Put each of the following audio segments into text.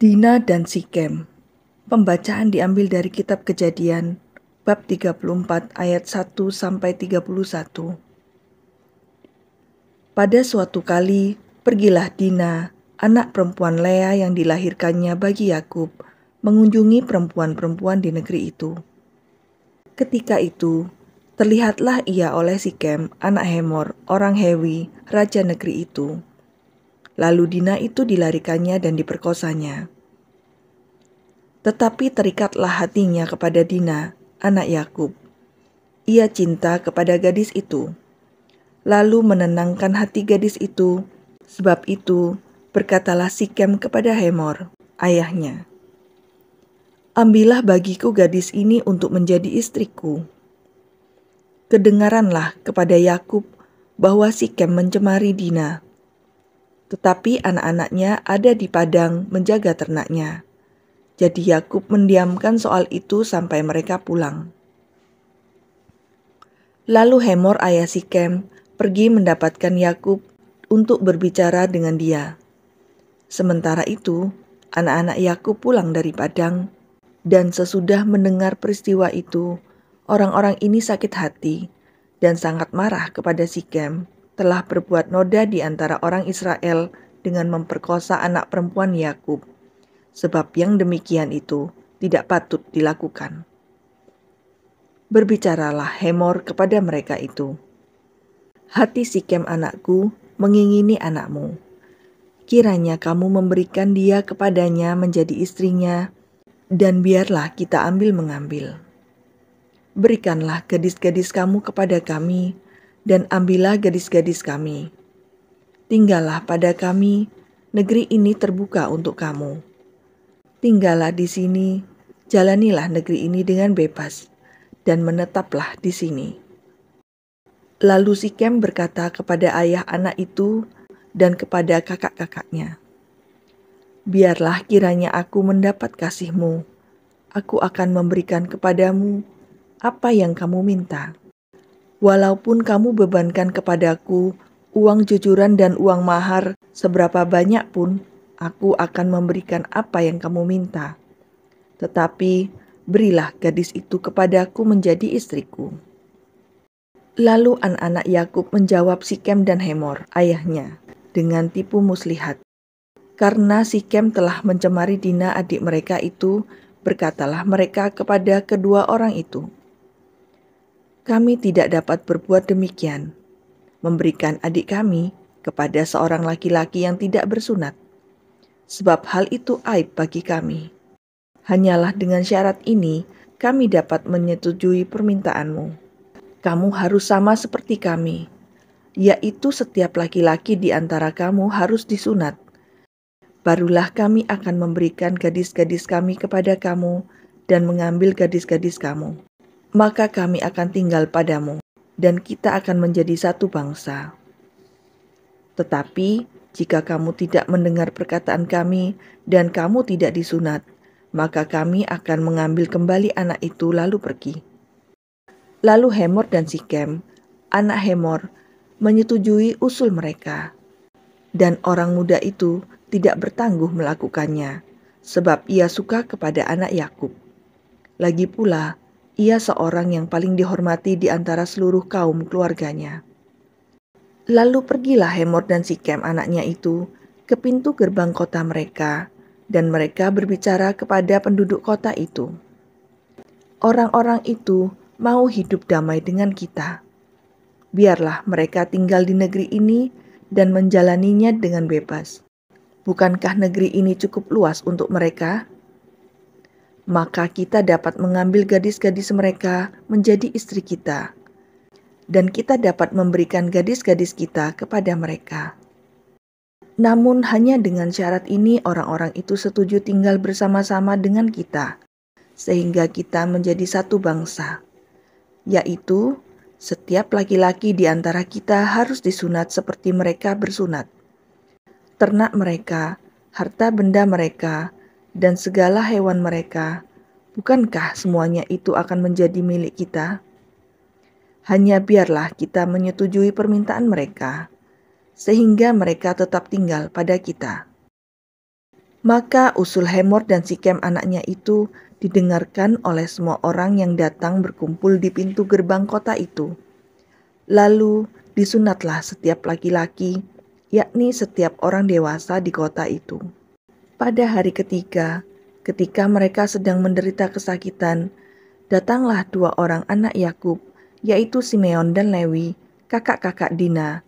Dina dan Sikem. Pembacaan diambil dari kitab Kejadian bab 34 ayat 1 sampai 31. Pada suatu kali, pergilah Dina, anak perempuan Lea yang dilahirkannya bagi Yakub, mengunjungi perempuan-perempuan di negeri itu. Ketika itu, terlihatlah ia oleh Sikem, anak Hemor, orang Hewi, raja negeri itu. Lalu Dina itu dilarikannya dan diperkosanya. Tetapi terikatlah hatinya kepada Dina, anak Yakub. Ia cinta kepada gadis itu, lalu menenangkan hati gadis itu. Sebab itu berkatalah Sikem kepada Hemor, ayahnya, "Ambillah bagiku gadis ini untuk menjadi istriku." Kedengaranlah kepada Yakub bahwa Sikem mencemari Dina, tetapi anak-anaknya ada di padang menjaga ternaknya. Jadi Yakub mendiamkan soal itu sampai mereka pulang. Lalu Hemor ayah Sikem pergi mendapatkan Yakub untuk berbicara dengan dia. Sementara itu, anak-anak Yakub pulang dari padang, dan sesudah mendengar peristiwa itu, orang-orang ini sakit hati dan sangat marah kepada Sikem telah berbuat noda di antara orang Israel dengan memperkosa anak perempuan Yakub, sebab yang demikian itu tidak patut dilakukan. Berbicaralah Hemor kepada mereka itu, "Hati Sikem anakku mengingini anakmu. Kiranya kamu memberikan dia kepadanya menjadi istrinya, dan biarlah kita ambil-mengambil. Berikanlah gadis-gadis kamu kepada kami, dan ambillah gadis-gadis kami. Tinggallah pada kami, negeri ini terbuka untuk kamu. Tinggallah di sini, jalanilah negeri ini dengan bebas, dan menetaplah di sini." Lalu Sikem berkata kepada ayah anak itu dan kepada kakak-kakaknya, "Biarlah kiranya aku mendapat kasihmu, aku akan memberikan kepadamu apa yang kamu minta. Walaupun kamu bebankan kepadaku uang jujuran dan uang mahar seberapa banyak pun, aku akan memberikan apa yang kamu minta. Tetapi berilah gadis itu kepadaku menjadi istriku." Lalu anak-anak Yakub menjawab Sikem dan Hemor, ayahnya, dengan tipu muslihat. Karena Sikem telah mencemari Dina adik mereka itu, berkatalah mereka kepada kedua orang itu, "Kami tidak dapat berbuat demikian, memberikan adik kami kepada seorang laki-laki yang tidak bersunat, sebab hal itu aib bagi kami. Hanyalah dengan syarat ini kami dapat menyetujui permintaanmu. Kamu harus sama seperti kami, yaitu setiap laki-laki di antara kamu harus disunat. Barulah kami akan memberikan gadis-gadis kami kepada kamu dan mengambil gadis-gadis kamu. Maka kami akan tinggal padamu, dan kita akan menjadi satu bangsa. Tetapi jika kamu tidak mendengar perkataan kami dan kamu tidak disunat, maka kami akan mengambil kembali anak itu lalu pergi." Lalu Hemor dan Sikem, anak Hemor, menyetujui usul mereka. Dan orang muda itu tidak bertangguh melakukannya, sebab ia suka kepada anak Yakub. Lagi pula, ia seorang yang paling dihormati di antara seluruh kaum keluarganya. Lalu pergilah Hemor dan Sikem anaknya itu ke pintu gerbang kota mereka, dan mereka berbicara kepada penduduk kota itu, "Orang-orang itu mau hidup damai dengan kita. Biarlah mereka tinggal di negeri ini dan menjalaninya dengan bebas. Bukankah negeri ini cukup luas untuk mereka? Maka kita dapat mengambil gadis-gadis mereka menjadi istri kita, dan kita dapat memberikan gadis-gadis kita kepada mereka." Namun hanya dengan syarat ini orang-orang itu setuju tinggal bersama-sama dengan kita, sehingga kita menjadi satu bangsa. Yaitu, setiap laki-laki di antara kita harus disunat seperti mereka bersunat. Ternak mereka, harta benda mereka, dan segala hewan mereka, bukankah semuanya itu akan menjadi milik kita? Hanya biarlah kita menyetujui permintaan mereka, sehingga mereka tetap tinggal pada kita. Maka usul Hemor dan Sikem anaknya itu didengarkan oleh semua orang yang datang berkumpul di pintu gerbang kota itu. Lalu disunatlah setiap laki-laki, yakni setiap orang dewasa di kota itu. Pada hari ketiga, ketika mereka sedang menderita kesakitan, datanglah dua orang anak Yakub, yaitu Simeon dan Lewi, kakak-kakak Dina.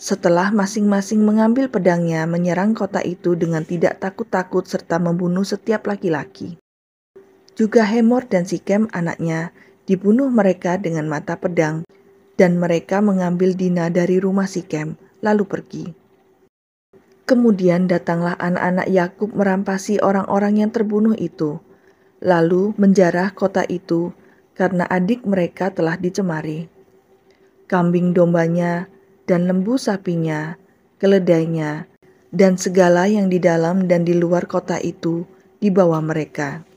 Setelah masing-masing mengambil pedangnya menyerang kota itu dengan tidak takut-takut serta membunuh setiap laki-laki. Juga Hemor dan Sikem anaknya dibunuh mereka dengan mata pedang, dan mereka mengambil Dina dari rumah Sikem, lalu pergi. Kemudian datanglah anak-anak Yakub merampasi orang-orang yang terbunuh itu, lalu menjarah kota itu karena adik mereka telah dicemari. Kambing dombanya dan lembu sapinya, keledainya, dan segala yang di dalam dan di luar kota itu dibawa mereka.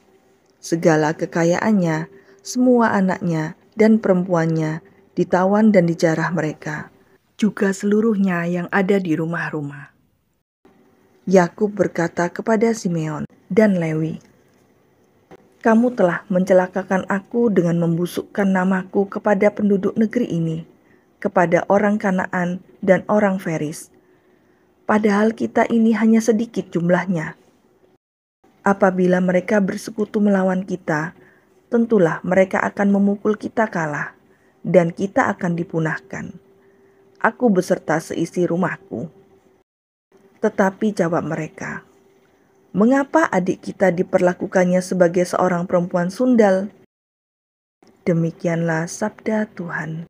Segala kekayaannya, semua anaknya dan perempuannya ditawan dan dijarah mereka, juga seluruhnya yang ada di rumah-rumah. Yakub berkata kepada Simeon dan Lewi, "Kamu telah mencelakakan aku dengan membusukkan namaku kepada penduduk negeri ini, kepada orang Kanaan dan orang Feris. Padahal kita ini hanya sedikit jumlahnya. Apabila mereka bersekutu melawan kita, tentulah mereka akan memukul kita kalah, dan kita akan dipunahkan. Aku beserta seisi rumahku." Tetapi jawab mereka, "Mengapa adik kita diperlakukannya sebagai seorang perempuan sundal?" Demikianlah sabda Tuhan.